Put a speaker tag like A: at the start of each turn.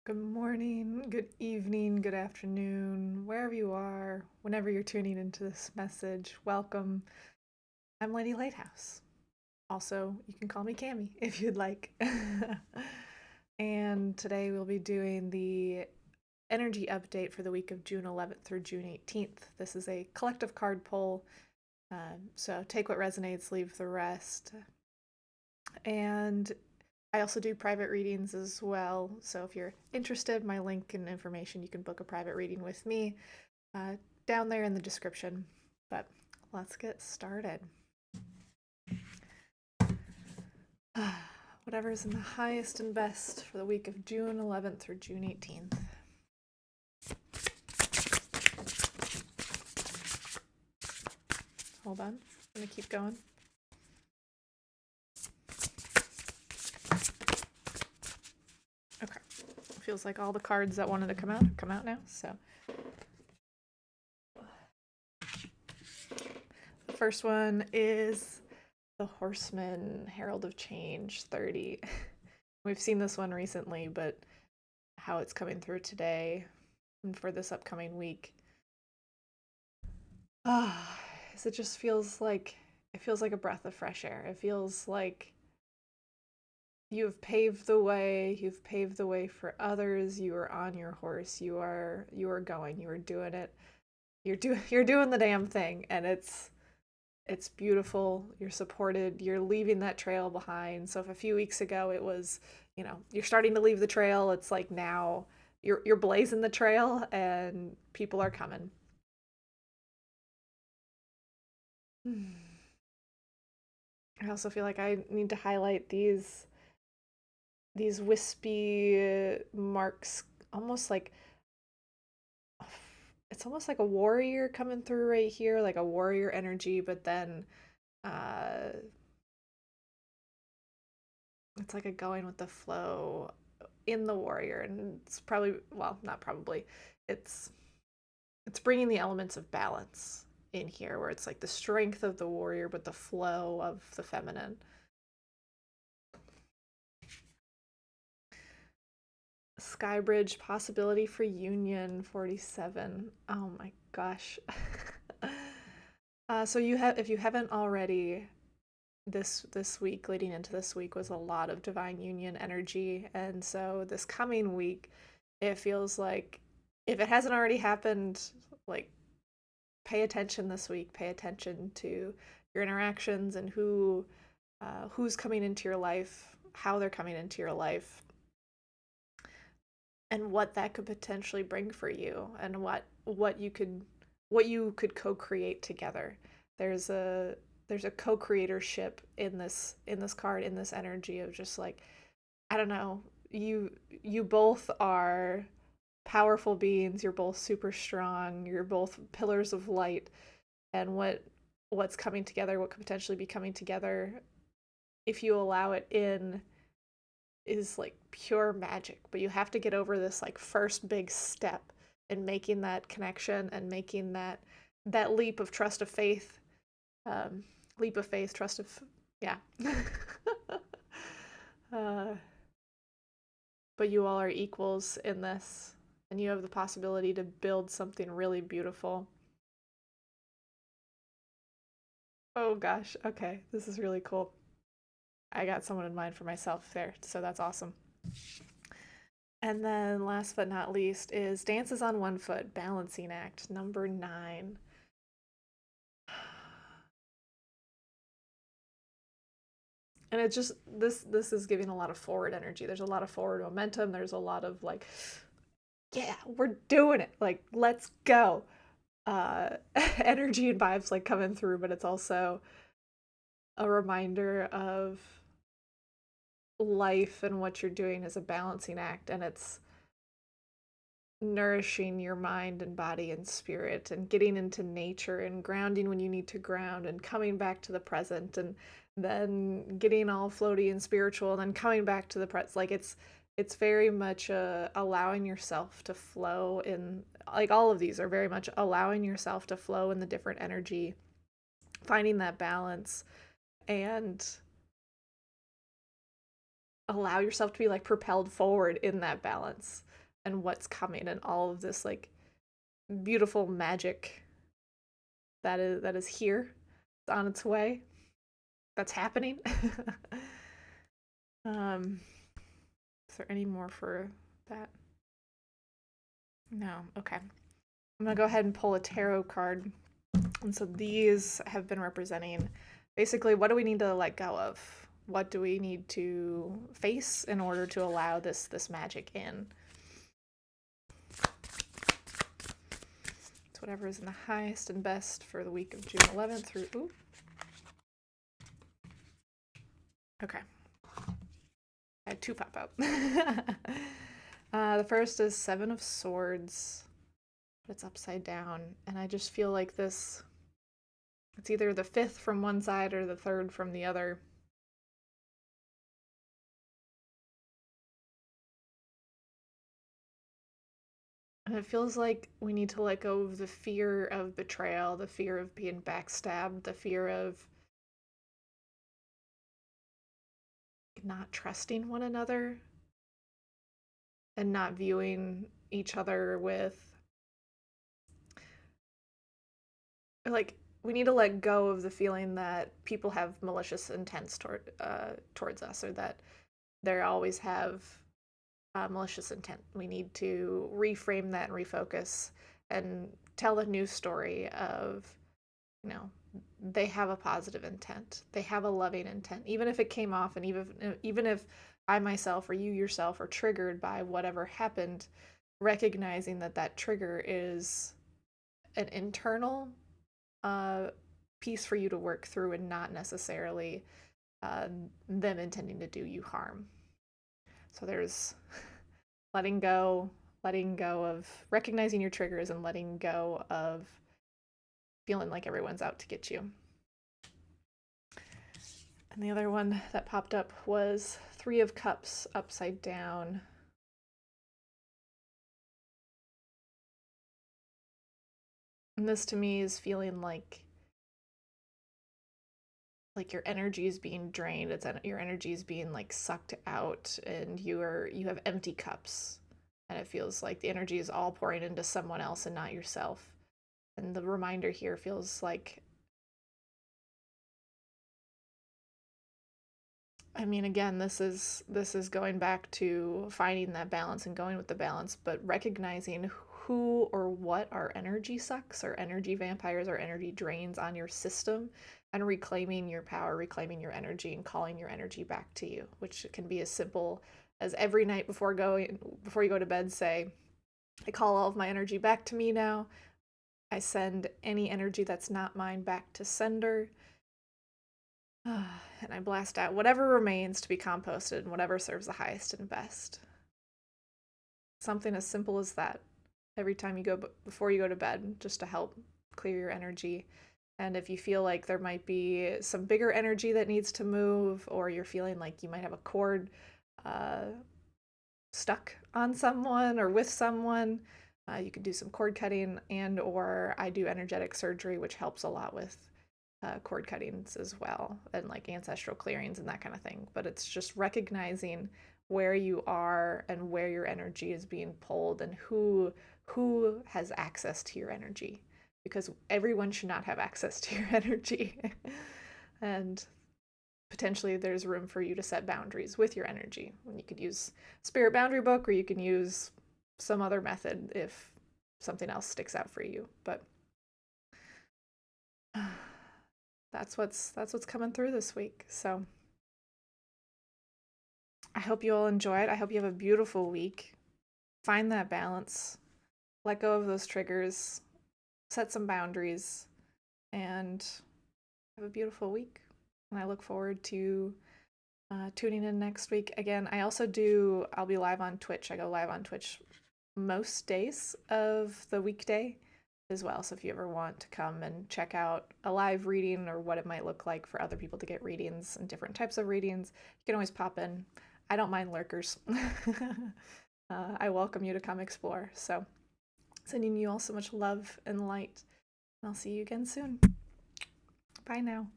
A: Good morning, good evening, good afternoon, wherever you are, whenever you're tuning into this message, welcome. I'm Lady Lighthouse. Also, you can call me Cami if you'd like. And today we'll be doing the energy update for the week of June 11th through June 18th. This is a collective card pull, so take what resonates, leave the rest. And I also do private readings as well. So if you're interested, my link and information, you can book a private reading with me uh, down there in the description. But let's get started. Whatever's in the highest and best for the week of June 11th through June 18th. Hold on. I'm going to keep going. Okay. Feels like all the cards that wanted to come out have come out now. So the first one is the Horseman, Herald of Change 30. We've seen this one recently, but how it's coming through today and for this upcoming week. Ah, it just feels like a breath of fresh air. It feels like you've paved the way, you've paved the way for others, you are on your horse, you are going, you are doing it. You're doing the damn thing, and it's beautiful. You're supported. You're leaving that trail behind. So if a few weeks ago it was, you're starting to leave the trail, it's like now you're blazing the trail and people are coming. I also feel like I need to highlight these wispy marks, almost like it's almost like a warrior coming through right here, like a warrior energy, but then uh it's like a going with the flow in the warrior, and it's probably, well, not probably, it's it's bringing the elements of balance in here, where it's like the strength of the warrior but the flow of the feminine. Skybridge, possibility for union 47. Oh my gosh. So you have, if you haven't already, this week leading into this week was a lot of divine union energy, and so this coming week it feels like, if it hasn't already happened, like, pay attention this week. Pay attention to your interactions and who's coming into your life, how they're coming into your life, and what that could potentially bring for you, and what you could co-create together. There's a co-creatorship in this card, in this energy of just like, I don't know, you both are powerful beings, you're both super strong, you're both pillars of light, and what's coming together, what could potentially be coming together if you allow it in, is like pure magic. But you have to get over this like first big step in making that connection and making that leap of trust of faith, um, leap of faith, trust of, yeah. uh, but you all are equals in this, and you have the possibility to build something really beautiful. Oh gosh, okay, this is really cool. I got someone in mind for myself there, so that's awesome. And then last but not least is Dances on One Foot, Balancing Act, number 9. And it just, this is giving a lot of forward energy. There's a lot of forward momentum. There's a lot of like, yeah, we're doing it. Like, let's go. Energy and vibes like coming through, but it's also a reminder of life, and what you're doing is a balancing act, and it's nourishing your mind and body and spirit, and getting into nature and grounding when you need to ground, and coming back to the present, and then getting all floaty and spiritual and then coming back to the present. Like, it's very much allowing yourself to flow in, like, all of these are very much allowing yourself to flow in the different energy, finding that balance, and allow yourself to be like propelled forward in that balance and what's coming and all of this like beautiful magic that is here, it's on its way, that's happening. um is there any more for that? No. Okay, I'm gonna go ahead and pull a tarot card. And so these have been representing basically what do we need to let go of? What do we need to face in order to allow this magic in? It's whatever is in the highest and best for the week of June 11th through. Ooh. Okay. I had two pop out. The first is Seven of Swords. It's upside down, and I just feel like this. It's either the fifth from one side or the third from the other. And it feels like we need to let go of the fear of betrayal, the fear of being backstabbed, the fear of not trusting one another and not viewing each other with, like, we need to let go of the feeling that people have malicious intents towards us, or that they always have malicious intent. We need to reframe that and refocus and tell a new story of, you know, they have a positive intent. They have a loving intent. Even if it came off, and even if I myself or you yourself are triggered by whatever happened, recognizing that that trigger is an internal piece for you to work through and not necessarily them intending to do you harm. So there's letting go of recognizing your triggers and letting go of feeling like everyone's out to get you. And the other one that popped up was Three of Cups upside down. And this to me is feeling like your energy is being drained. It's your energy is being like sucked out, and you have empty cups, and it feels like the energy is all pouring into someone else and not yourself. And the reminder here feels like, I mean, again, this is going back to finding that balance and going with the balance, but recognizing who or what are energy sucks or energy vampires or energy drains on your system, and reclaiming your power, reclaiming your energy, and calling your energy back to you, which can be as simple as every night before you go to bed, say, I call all of my energy back to me now. I send any energy that's not mine back to sender. And I blast out whatever remains to be composted and whatever serves the highest and best. Something as simple as that every time you go before you go to bed, just to help clear your energy. And if you feel like there might be some bigger energy that needs to move, or you're feeling like you might have a cord stuck on someone or with someone, you could do some cord cutting, and or I do energetic surgery, which helps a lot with cord cuttings as well, and like ancestral clearings and that kind of thing. But it's just recognizing where you are and where your energy is being pulled, and who has access to your energy, because everyone should not have access to your energy. And potentially there's room for you to set boundaries with your energy. And you could use Spirit Boundary Book, or you can use some other method if something else sticks out for you. But that's what's coming through this week. So I hope you all enjoy it. I hope you have a beautiful week. Find that balance. Let go of those triggers. Set some boundaries. And have a beautiful week. And I look forward to tuning in next week. Again, I'll be live on Twitch. I go live on Twitch most days of the weekday as well. So if you ever want to come and check out a live reading, or what it might look like for other people to get readings and different types of readings, you can always pop in. I don't mind lurkers. I welcome you to come explore. So sending you all so much love and light. And I'll see you again soon. Bye now.